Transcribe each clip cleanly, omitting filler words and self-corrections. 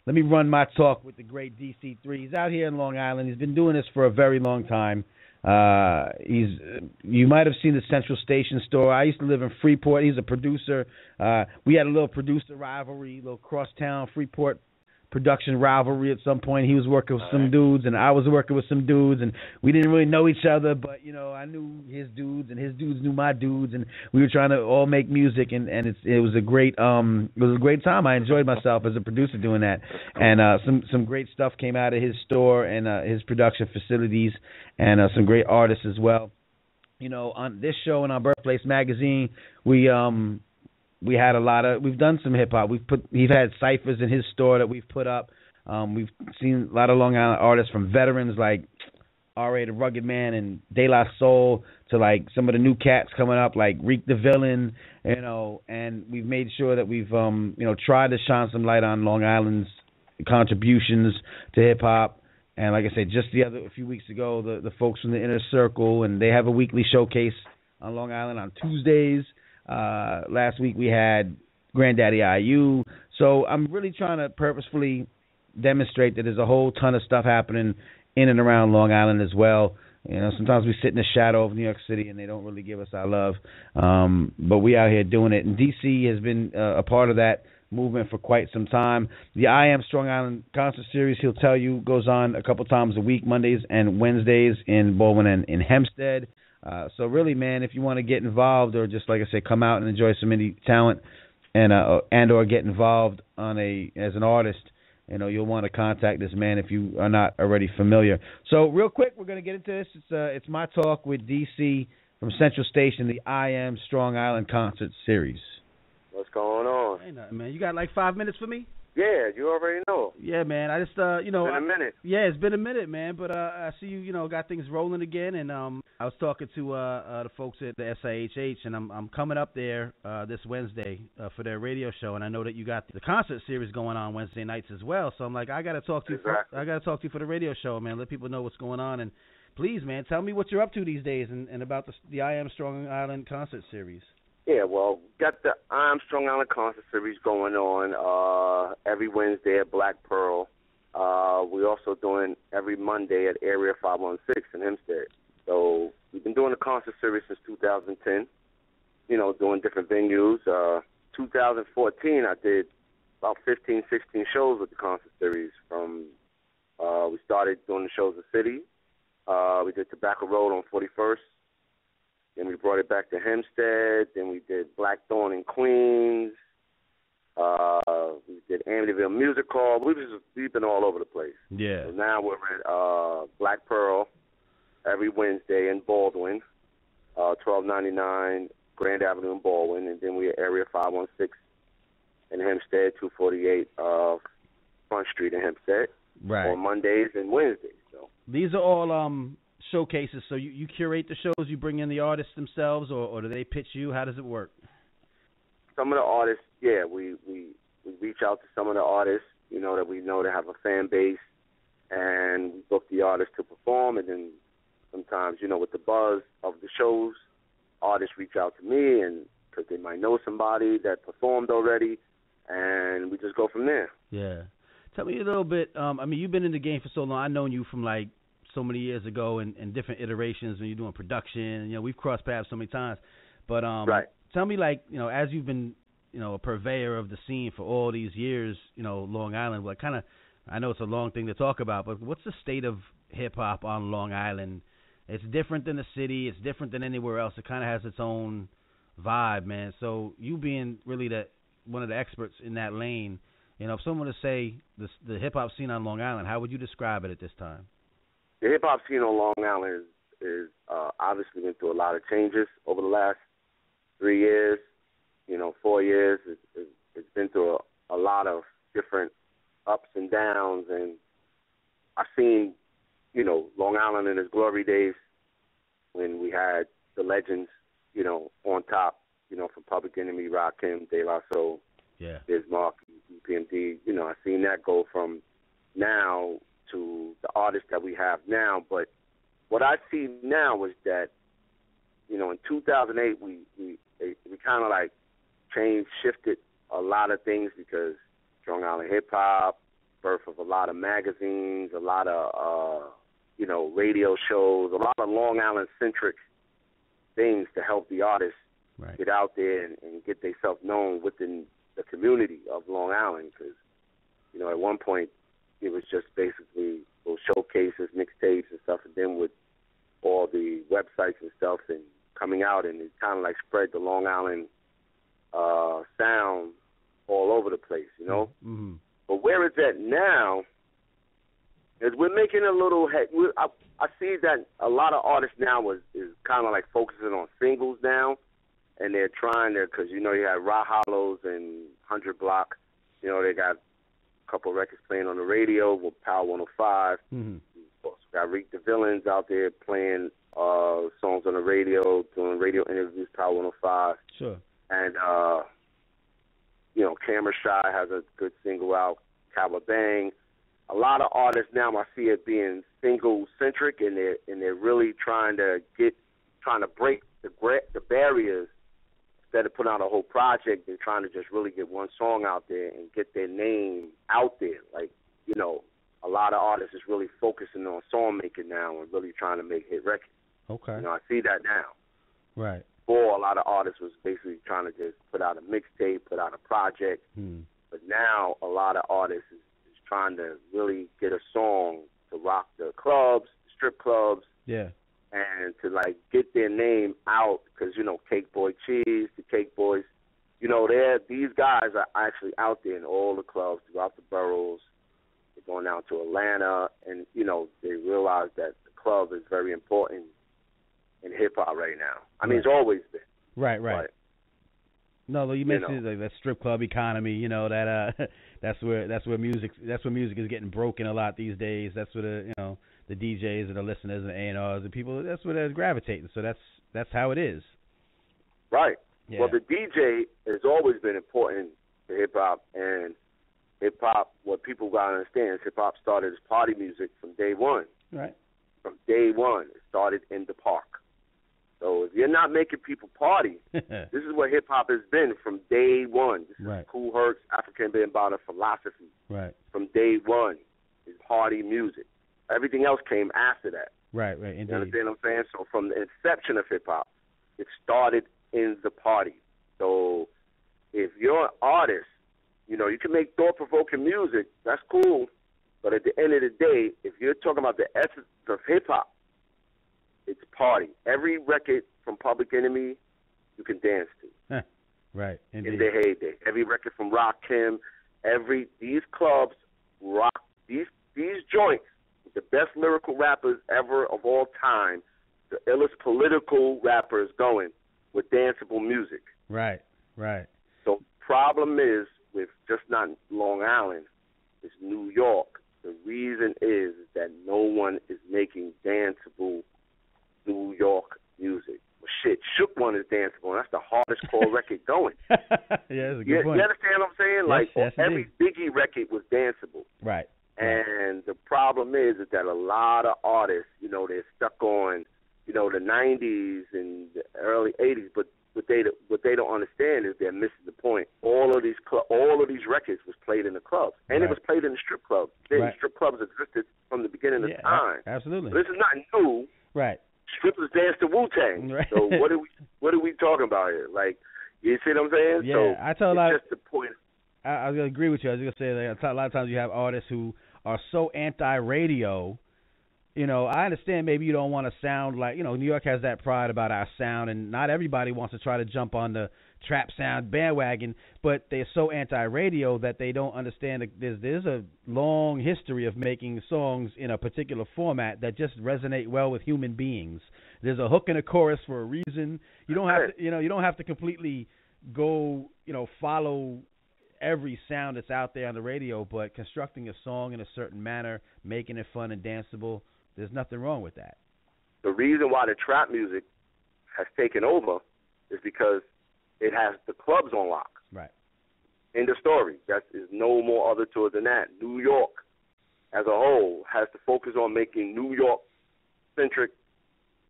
let me run my talk with the great DC3. He's out here in Long Island. He's been doing this for a very long time. He's you might have seen the Central Station store. I used to live in Freeport. He's a producer. We had a little producer rivalry, little crosstown Freeport production rivalry at some point. He was working with some dudes, and I was working with some dudes, and we didn't really know each other, but I knew his dudes, and his dudes knew my dudes, and we were trying to all make music, and it was a great time. I enjoyed myself as a producer doing that, and some great stuff came out of his store and his production facilities, and some great artists as well. On this show and on Birthplace Magazine, we had we've done some hip hop. We've had ciphers in his store that we've put up. We've seen a lot of Long Island artists, from veterans like R.A. the Rugged Man and De La Soul to like some of the new cats coming up like Reek the Villain, and we've made sure that we've tried to shine some light on Long Island's contributions to hip hop. And like I said, just a few weeks ago, the folks from the Inner Circle, and they have a weekly showcase on Long Island on Tuesdays. Last week we had Granddaddy IU. So I'm really trying to purposefully demonstrate that there's a whole ton of stuff happening in and around Long Island as well. Sometimes we sit in the shadow of New York City and they don't really give us our love. But we out here doing it. And DC has been a part of that movement for quite some time. The I Am Strong Island concert series, he'll tell you, goes on a couple times a week, Mondays and Wednesdays in Baldwin and in Hempstead. So really, man, if you want to get involved or just, like I said, come out and enjoy some indie talent and or get involved as an artist, you'll want to contact this man if you are not already familiar. So real quick, we're going to get into this. It's my talk with DC from Central Station, the I Am Strong Island concert series. What's going on? Ain't nothing, man. You got like 5 minutes for me? Yeah, you already know. Yeah, man. I just, It's been a minute. Yeah, it's been a minute, man. But I see you, got things rolling again. And I was talking to the folks at the SIHH, and I'm coming up there this Wednesday for their radio show. And I know that you got the concert series going on Wednesday nights as well. So I'm like, I got to talk to you. Exactly. I got to talk to you for the radio show, man. Let people know what's going on. And please, man, tell me what you're up to these days and about the I Am Strong Island concert series. Yeah, well, got the I'm Strong Island concert series going on every Wednesday at Black Pearl. We're also doing every Monday at Area 516 in Hempstead. So we've been doing the concert series since 2010, doing different venues. 2014, I did about 15, 16 shows with the concert series. We started doing the shows in the city. We did Tobacco Road on 41st. Then we brought it back to Hempstead. Then we did Blackthorn in Queens. We did Amityville Music Hall. We've been all over the place. Yeah. So now we're at Black Pearl every Wednesday in Baldwin, 1299 Grand Avenue in Baldwin. And then we're at Area 516 in Hempstead, 248 Front Street in Hempstead. Right. On Mondays and Wednesdays. So these are all showcases. So you curate the shows, you bring in the artists themselves, or do they pitch you? How does it work? Some of the artists, yeah, we reach out to some of the artists, that we know that have a fan base, and we book the artists to perform. And then sometimes, with the buzz of the shows, artists reach out to me, and because they might know somebody that performed already, and we just go from there. Yeah. Tell me a little bit. You've been in the game for so long. I've known you from like so many years ago in different iterations when you're doing production. We've crossed paths so many times. But right. Tell me, like, as you've been, a purveyor of the scene for all these years, Long Island, what kind of, I know it's a long thing to talk about, but what's the state of hip-hop on Long Island? It's different than the city. It's different than anywhere else. It kind of has its own vibe, man. So you being really one of the experts in that lane, if someone were to say the hip-hop scene on Long Island, how would you describe it at this time? The hip-hop scene on Long Island is obviously been through a lot of changes over the last 3 years, 4 years. It's been through a lot of different ups and downs, and I've seen, Long Island in its glory days when we had the legends, on top, from Public Enemy, Rakim, De La Soul, yeah, Bismarck, UPMD. I've seen that go from now to the artists that we have now. But what I see now is that, in 2008, we kind of like shifted a lot of things because Strong Island Hip Hop, birth of a lot of magazines, a lot of radio shows, a lot of Long Island centric things to help the artists get out there and get themselves known within the community of Long Island. Because at one point it was just basically those showcases, mixtapes and stuff, and then with all the websites and stuff and coming out, and it kind of like spread the Long Island sound all over the place, Mm-hmm. But where it's at now is we're making a little I see that a lot of artists now is kind of like focusing on singles now, and they're trying to, because you have Raw Hollows and 100 Block, they got a couple of records playing on the radio with Power 105. Mm-hmm. Also got Reek the Villains out there playing songs on the radio, doing radio interviews, Power 105. Sure. And, Camera Shy has a good single out, Calabang. A lot of artists now, I see it being single-centric, and they're really trying to break the barriers. Instead of putting out a whole project, they're trying to just really get one song out there and get their name out there. Like, a lot of artists is really focusing on song making now and really trying to make hit records. Okay. I see that now. Right. Before, a lot of artists was basically trying to just put out a mixtape, put out a project. But now a lot of artists is trying to really get a song to rock the clubs, the strip clubs. Yeah. And to, get their name out because, Cake Boy Cheese, the Cake Boys, these guys are actually out there in all the clubs throughout the boroughs. They're going down to Atlanta, and, they realize that the club is very important in hip-hop right now. I mean, it's always been. Right. But, no, you mentioned like that strip club economy. That's where music is getting broken a lot these days. That's where the DJs and the listeners and the A&Rs and people. That's where they're gravitating. So that's how it is. Right. Yeah. Well, the DJ has always been important to hip hop, and hip hop. What people gotta understand is hip hop started as party music from day one. Right. From day one, it started in the park. So if you're not making people party, this is what hip-hop has been from day one. This is Kool Herc's African Bambaataa philosophy. Right. From day one is party music. Everything else came after that. Right, indeed. You understand what I'm saying? So from the inception of hip-hop, it started in the party. So if you're an artist, you can make thought-provoking music. That's cool. But at the end of the day, if you're talking about the essence of hip-hop, it's party. Every record from Public Enemy, you can dance to. Right, indeed. In their heyday. Every record from Rakim, these clubs rock, these joints, with the best lyrical rappers ever of all time, the illest political rappers going with danceable music. Right. So problem is, with just not Long Island, it's New York. The reason is that no one is making danceable New York music. Well, shit, Shook One is danceable, and that's the hardest core record going. Yeah, that's a good point. You understand what I'm saying? Yes, every Biggie record was danceable. Right. And the problem is that a lot of artists, they're stuck on, the 90s and the early 80s, but what they don't understand is they're missing the point. All of these records was played in the clubs, and it was played in the strip clubs. Strip clubs existed from the beginning of time. Absolutely. This is not new. Right. Strippers dance to Wu-Tang. Right. So what are we talking about here? You see what I'm saying? Yeah, so I tell a lot. Just the point. I was gonna agree with you. I was gonna say a lot of times you have artists who are so anti-radio. I understand maybe you don't want to sound like, New York has that pride about our sound, and not everybody wants to try to jump on the trap sound bandwagon, but they're so anti-radio that they don't understand that there's a long history of making songs in a particular format that just resonate well with human beings. There's a hook and a chorus for a reason. You don't have to, you don't have to completely go, follow every sound that's out there on the radio, but constructing a song in a certain manner, making it fun and danceable, there's nothing wrong with that. The reason why the trap music has taken over is because it has the clubs on lock. Right. End of story. That is no more other to it than that. New York, as a whole, has to focus on making New York-centric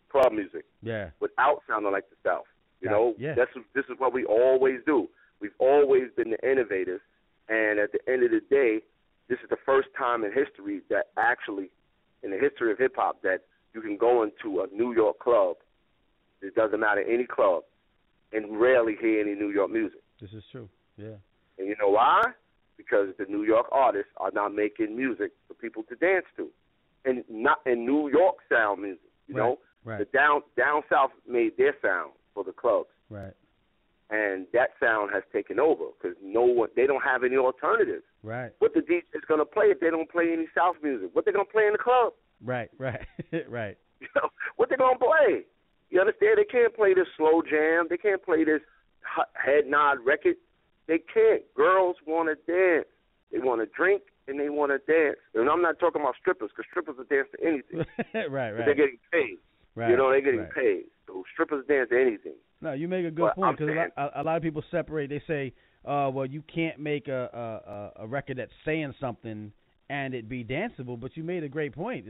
club music. Yeah. Without sounding like the South. Yeah. This is what we always do. We've always been the innovators, And at the end of the day, this is the first time in history that actually, in the history of hip-hop, that you can go into a New York club, it doesn't matter, any club, and rarely hear any New York music. This is true, yeah. And you know why? Because the New York artists are not making music for people to dance to, and not in New York sound music. You know, right. The down south made their sound for the clubs, right? And that sound has taken over because they don't have any alternatives. Right. What the DJ is gonna play if they don't play any South music? What they gonna play in the club? Right. Right. You know, what they gonna play? You understand? They can't play this slow jam. They can't play this head nod record. They can't. Girls want to dance. They want to drink and they want to dance. And I'm not talking about strippers, because strippers will dance to anything. Right. They're getting paid. Right. You know, they're getting paid. So strippers dance to anything. No, you make a good point, because a lot of people separate. They say, well, you can't make a record that's saying something and it be danceable, but you made a great point.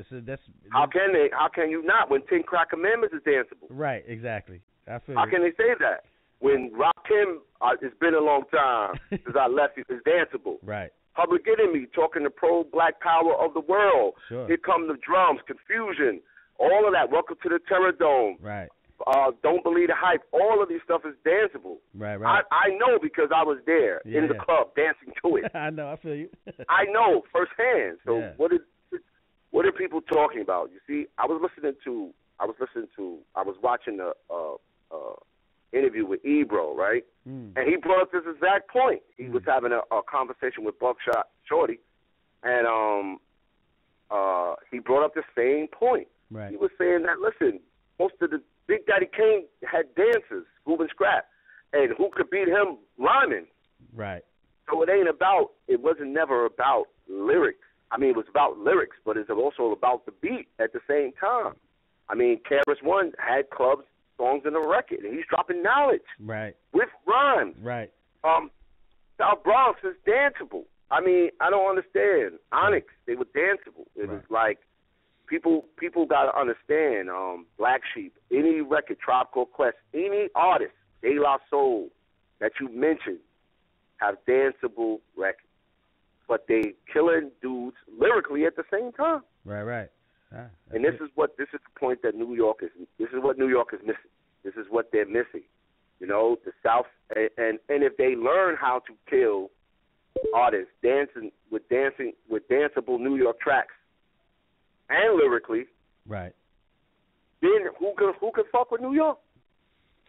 How can you not when 10 Crack Commandments is danceable? Right, exactly. How can they say that? When Rakim, it's been a long time since I left you, is danceable. Right. Public Enemy, talking the pro-black power of the world. Sure. Here come the drums, confusion, all of that. Welcome to the Terror Dome. Right. Don't Believe the Hype. All of these stuff is danceable. Right. I know because I was there in the club dancing to it. I know. I feel you. I know firsthand. So what are people talking about? You see, I was watching a interview with Ebro, right? And he brought up this exact point. He was having a conversation with Buckshot Shorty, and he brought up the same point. Right. He was saying that, listen, most of the Big Daddy Kane had dancers, moving scrap, and who could beat him rhyming? Right. So it wasn't never about lyrics. I mean, it was about lyrics, but it's also about the beat at the same time. I mean, KRS-One had clubs, songs in a record, and he's dropping knowledge. Right. With rhymes. Right. South Bronx is danceable. I mean, I don't understand. Onyx, they were danceable. It was like, people got to understand, Black Sheep, any record, Tribe Called Quest, any artist, De La Soul that you mentioned have danceable records. But they killing dudes lyrically at the same time. Right. And this is the point that New York is missing. This is what they're missing. You know, the South, and if they learn how to kill artists dancing with danceable New York tracks and lyrically, right, then who can fuck with New York?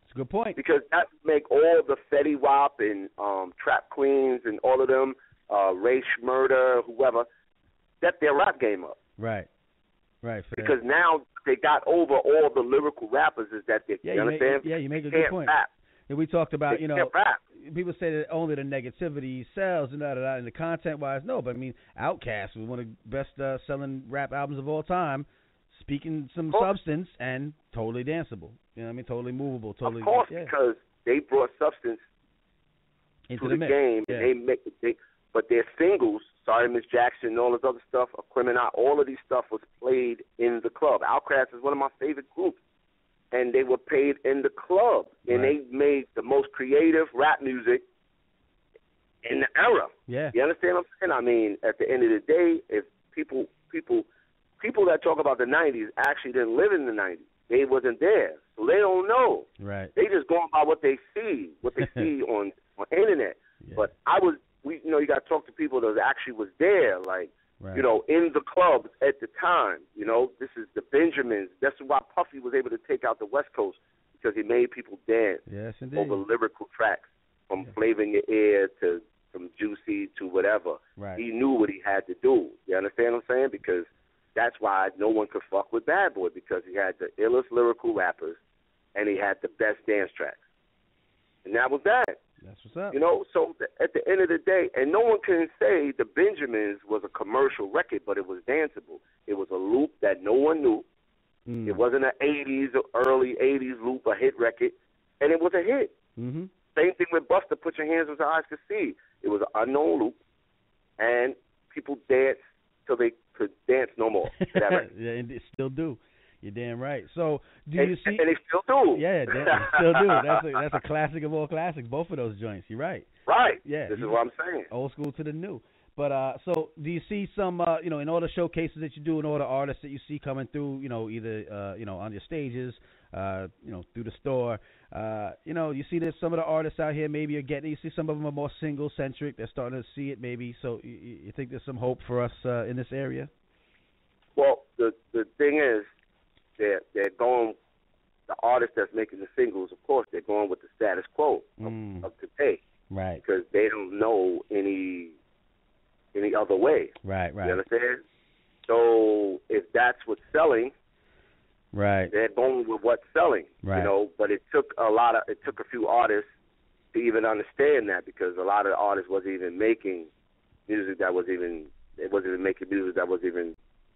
That's a good point. Because that would make all the Fetty Wap and Trap Queens and all of them, Ray Schmurder, whoever, step their rap game up. Right. Because now they got over all the lyrical rappers. Is that they understand? You make a good point. Rap. And we talked about, rap. People say that only the negativity sells and and the content-wise, no. But, I mean, Outkast was one of the best selling rap albums of all time, speaking some substance and totally danceable. You know what I mean? Totally movable. Totally. Of course, because they brought substance into the game. Yeah. And but their singles, Sorry Miss Jackson and all this other stuff, Criminal, all of these stuff was played in the club. Outkast is one of my favorite groups. And they were paid in the club. And they made the most creative rap music in the era. Yeah. You understand what I'm saying? I mean, at the end of the day, if people that talk about the 90s actually didn't live in the 90s. They wasn't there. So they don't know. Right. They just going by what they see on internet. Yeah. But you got to talk to people that actually was there, like, in the clubs at the time. You know, this is the Benjamins. That's why Puffy was able to take out the West Coast, because he made people dance over lyrical tracks, from Flavor in Your Ear to from Juicy to whatever. Right. He knew what he had to do. You understand what I'm saying? Because that's why no one could fuck with Bad Boy, because he had the illest lyrical rappers and he had the best dance tracks. And that was that. That's what's up. You know, so at the end of the day, and no one can say the Benjamins was a commercial record, but it was danceable. It was a loop that no one knew. It wasn't an 80s or early 80s loop, a hit record, and it was a hit. Mm-hmm. Same thing with Buster, Put Your Hands Where Your Eyes Could See. It was an unknown loop, and people danced till they could dance no more. Yeah, and they still do. You're damn right. So, do you see? And they still do. Yeah, they still do. That's a classic of all classics. Both of those joints. You're right. Right. Yeah. This is what I'm saying. Old school to the new. But so do you see some in all the showcases that you do and all the artists that you see coming through, either on your stages, through the store, you see that some of the artists out here maybe are getting. You see some of them are more single centric. They're starting to see it maybe. So you think there's some hope for us in this area? Well, the thing is, they're going. The artists that's making the singles, of course, they're going with the status quo of today, right? Because they don't know any other way, right? You understand? So if that's what's selling, right, they're going with what's selling, right? But it took a few artists to even understand that, because a lot of the artists wasn't even making music that was even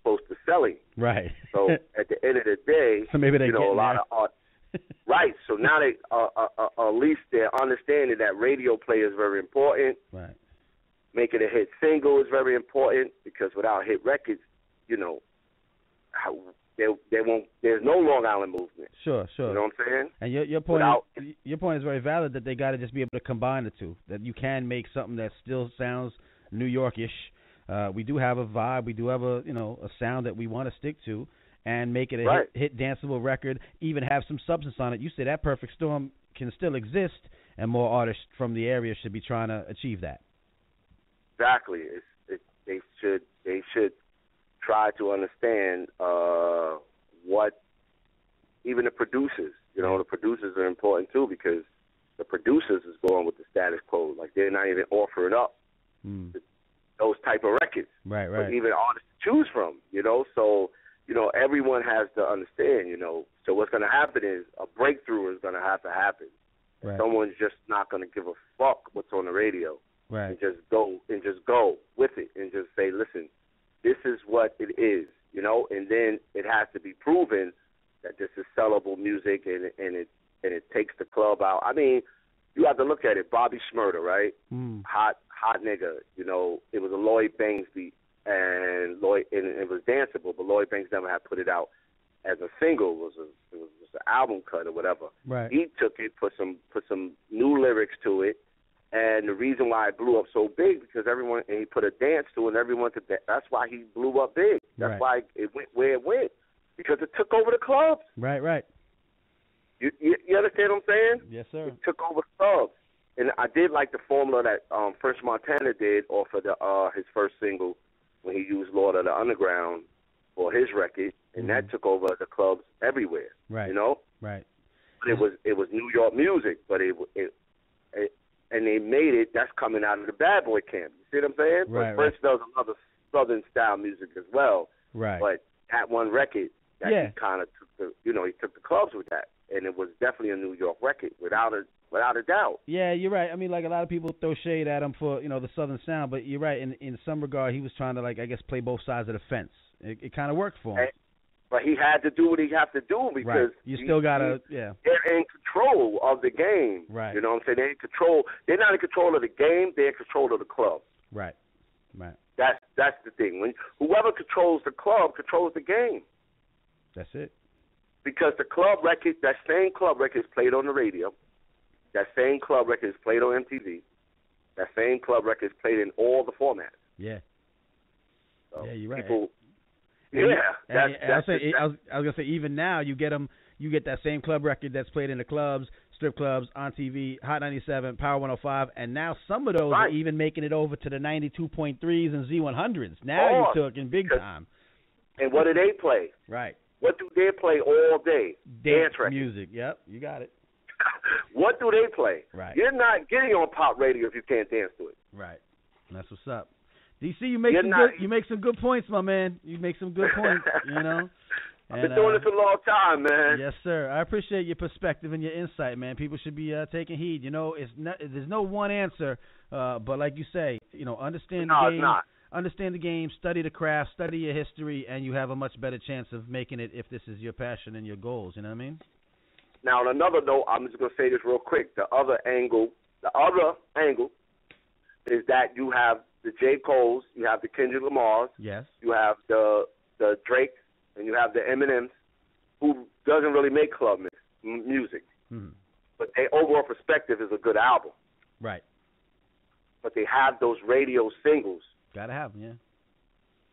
close to selling. Right. So at the end of the day, so maybe they a lot of art. Right. So now they at least they're understanding that radio play is very important. Right. Making a hit single is very important, because without hit records, they won't. There's no Long Island movement. Sure. You know what I'm saying? And your point is very valid, that they got to just be able to combine the two. That you can make something that still sounds New Yorkish. We do have a vibe. We do have a sound that we want to stick to, and make it a hit danceable record. Even have some substance on it. You say that perfect storm can still exist, and more artists from the area should be trying to achieve that. Exactly. They should try to understand what even the producers. The producers are important too, because the producers is going with the status quo. Like, they're not even offering up those type of records. Right. But even artists to choose from. So everyone has to understand. So what's going to happen is a breakthrough is going to have to happen. Right. Someone's just not going to give a fuck what's on the radio. Right. And just go with it, and just say, listen, this is what it is, and then it has to be proven that this is sellable music, and it takes the club out. I mean, you have to look at it. Bobby Shmurda, right? Hot nigga. It was a Lloyd Banks beat, and it was danceable, but Lloyd Banks never had put it out as a single. It was just an album cut or whatever. Right. He took it, put some new lyrics to it. And the reason why it blew up so big, because he put a dance to it, and everyone could dance. That's why he blew up big. That's why it went where it went, because it took over the clubs. Right. You understand what I'm saying? Yes, sir. It took over the clubs. And I did like the formula that French Montana did off of his first single, when he used Lord of the Underground for his record, and that took over the clubs everywhere. Right. Right. But it was New York music, but it and they made it. That's coming out of the bad boy camp. You see what I'm saying? Right. But French does another Southern style music as well. Right. But that one record, he kind of took he took the clubs with that, and it was definitely a New York record without a doubt. Yeah, you're right. I mean, like, a lot of people throw shade at him for the Southern sound, but you're right. In some regard, he was trying to, I guess, play both sides of the fence. It kind of worked for him. But he had to do what he had to do, because you still gotta they're in control of the game. Right. You know what I'm saying? They're in control. They're not in control of the game. They're in control of the club. Right. That's the thing. When whoever controls the club controls the game. That's it. Because the club record, that same club record is played on the radio. That same club record is played on MTV. That same club record is played in all the formats. Yeah. So yeah, you're right. People, I was gonna say, even now you get that same club record that's played in the clubs, strip clubs, on TV, Hot 97, Power 105, and now some of those are even making it over to the 92.3s and Z100s. Now you're talking big time. And what do they play? Right. What do they play all day? Dance music. Yep, you got it. What do they play? Right. You're not getting on pop radio if you can't dance to it. Right. That's what's up. DC, you make some good points, my man. You make some good points, I've been doing this a long time, man. Yes, sir. I appreciate your perspective and your insight, man. People should be taking heed. There's no one answer, but like you say, understand the game. It's not. Understand the game, study the craft, study your history, and you have a much better chance of making it if this is your passion and your goals. You know what I mean? Now, on another note, I'm just going to say this real quick. The other angle is that you have the J. Cole's, you have the Kendrick Lamar's, yes, you have the Drakes, and you have the Eminems, who doesn't really make club music, but their overall perspective is a good album. Right. But they have those radio singles. Gotta have them, yeah.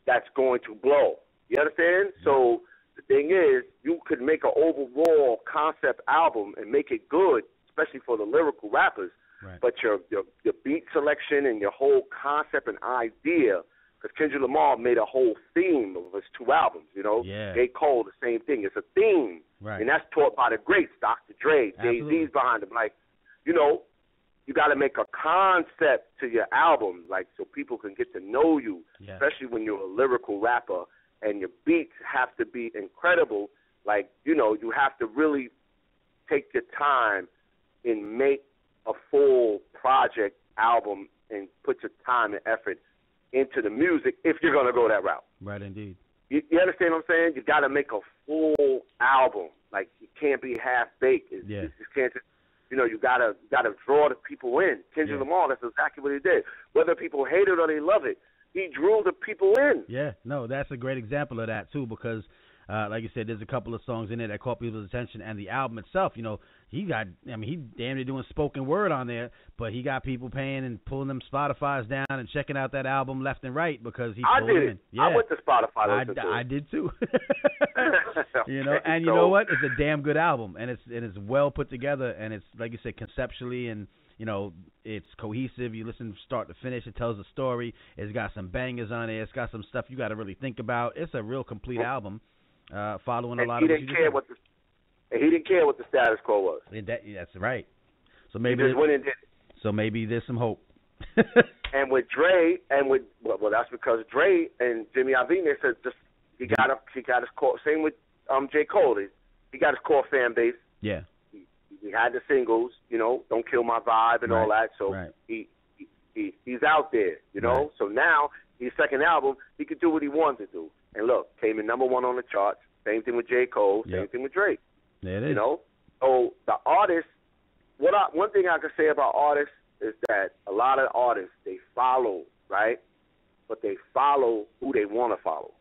That's going to blow. You understand? Yeah. So the thing is, you could make an overall concept album and make it good, especially for the lyrical rappers. Right. But your beat selection and your whole concept and idea, because Kendrick Lamar made a whole theme of his 2 albums, you know? Yeah. J. Cole, the same thing. It's a theme. Right. And that's taught by the greats, Dr. Dre, Jay-Z's behind him. Like, you know, you got to make a concept to your album, like, so people can get to know you, especially when you're a lyrical rapper, and your beats have to be incredible. Like, you know, you have to really take your time and make a full project album and put your time and effort into the music if you're going to go that route. Right, indeed. You understand what I'm saying? You got to make a full album. Like, you can't be half-baked. You just can't just, you know, you gotta draw the people in. Kendrick Lamar, that's exactly what he did. Whether people hate it or they love it, he drew the people in. Yeah, no, that's a great example of that too, because like you said, there's a couple of songs in there that caught people's attention, and the album itself, you know, he damn near doing spoken word on there, but he got people paying and pulling them Spotify's down and checking out that album left and right because he pulled them in. Yeah. I went to Spotify. I did too. You know, and you know what? It's a damn good album, and it's well put together, and it's, like you said, conceptually, and you know, it's cohesive. You listen from start to finish. It tells a story. It's got some bangers on it. It's got some stuff you got to really think about. It's a real complete album, following a lot of what you just said. He didn't care what the status quo was. That's right. So maybe he just went and did it. So maybe there's some hope. And with Dre, well, that's because Dre and Jimmy Iovine, they said just he got his core. Same with J. Cole. He got his core fan base. Yeah. He had the singles, you know, Don't Kill My Vibe and all that. So he's out there, you know. Right. So now his second album, he could do what he wanted to do. And look, came in number 1 on the charts. Same thing with J. Cole. Same thing with Drake. There it is. You know. So the artists, one thing I can say about artists is that a lot of artists, they follow, right? But they follow who they want to follow.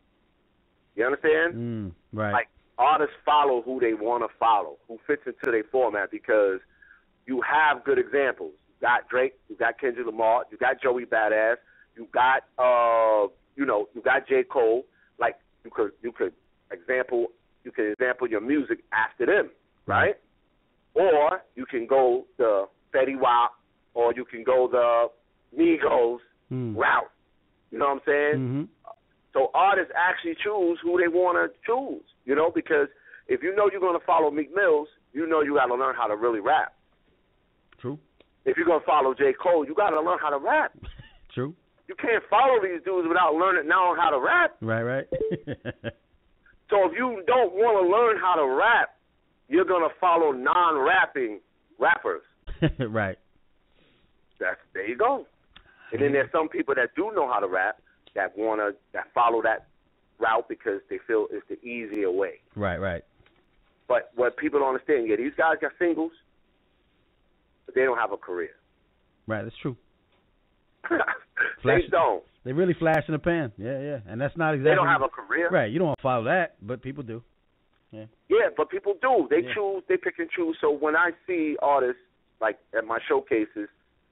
You understand? Right. Like, artists follow who they want to follow, who fits into their format, because you have good examples. You got Drake, you got Kendrick Lamar, you got Joey Badass, you got you got J. Cole. Like, you could example your music after them, right? Or you can go the Fetty Wap, or you can go the Migos route. You know what I'm saying? Mm-hmm. So artists actually choose who they want to choose, you know, because if you know you're going to follow Meek Mills, you know you got to learn how to really rap. True. If you're going to follow J. Cole, you got to learn how to rap. True. You can't follow these dudes without knowing how to rap. Right. So if you don't want to learn how to rap, you're going to follow non-rapping rappers. Right. There you go. And then there's some people that do know how to rap that follow that route because they feel it's the easier way. Right. But what people don't understand, these guys got singles, but they don't have a career. Right, that's true. They don't. They really flash in the pan. Yeah. And that's not exactly. They don't have a career. Right. You don't want to follow that, but people do. Yeah, but people do. They choose. They pick and choose. So when I see artists, like at my showcases,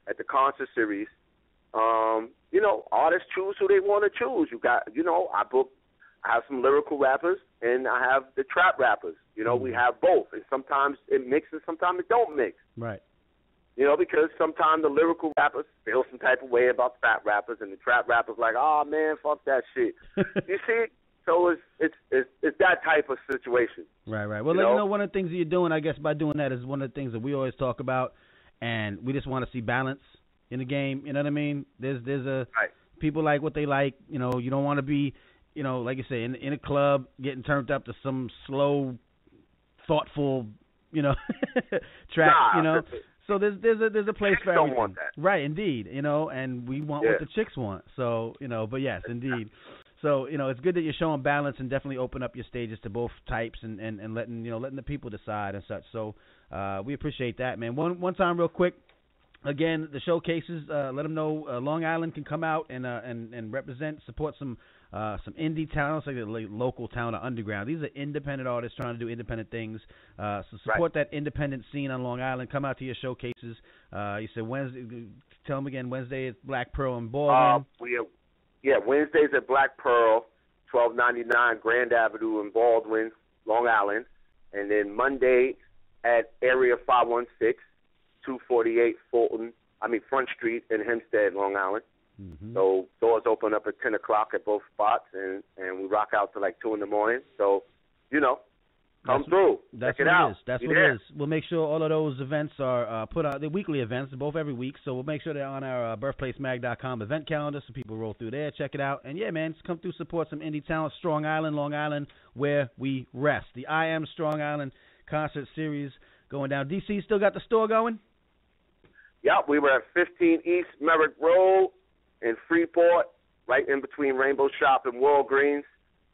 at the concert series, you know, artists choose who they want to choose. You got, you know, I have some lyrical rappers, and I have the trap rappers. You know, we have both. And sometimes it mixes, sometimes it don't mix. Right. You know, because sometimes the lyrical rappers feel some type of way about trap rappers, and the trap rappers like, oh, man, fuck that shit. You see? So it's that type of situation. Right. Well, you know, one of the things that you're doing, I guess, by doing that is one of the things that we always talk about, and we just want to see balance in the game. You know what I mean? There's people like what they like. You know, you don't want to be, you know, like you say, in a club getting turned up to some slow, thoughtful, you know, track. You know. So there's a place for everything. Don't want that. Right, indeed. You know, and we want what the chicks want. So, you know, but yes, indeed. So, you know, it's good that you're showing balance and definitely open up your stages to both types and letting the people decide and such. So we appreciate that, man. One time real quick, Again, the showcases. Let them know Long Island can come out and represent, support some indie talents, like local talent or underground. These are independent artists trying to do independent things. So support that independent scene on Long Island. Come out to your showcases. You said Wednesday. Tell them again. Wednesday at Black Pearl in Baldwin. Wednesdays at Black Pearl, 1299 Grand Avenue in Baldwin, Long Island, and then Monday at Area 516. 248 Front Street in Hempstead, Long Island. Mm-hmm. So doors open up at 10 o'clock at both spots, and we rock out to like 2 in the morning. So, come through. Check it out. That's what it is. We'll make sure all of those events are put out. They're weekly events, both every week. So we'll make sure they're on our birthplacemag.com event calendar so people roll through there, check it out. And, yeah, man, just come through, support some indie talent. Strong Island, Long Island, where we rest. The I Am Strong Island concert series going down. DC still got the store going? Yep, we were at 15 East Merrick Road in Freeport, right in between Rainbow Shop and Walgreens.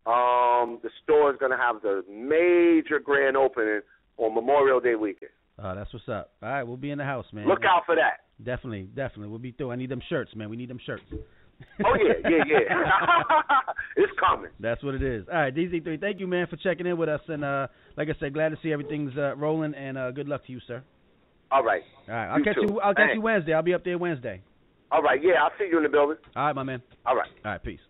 The store is going to have the major grand opening on Memorial Day weekend. That's what's up. All right, we'll be in the house, man. Look out for that. Definitely. We'll be through. I need them shirts, man. We need them shirts. Oh, yeah. It's coming. That's what it is. All right, DZ3, thank you, man, for checking in with us. And like I said, glad to see everything's rolling, and good luck to you, sir. All right. I'll catch you Wednesday. I'll be up there Wednesday. All right. Yeah, I'll see you in the building. All right, my man. All right. All right, peace.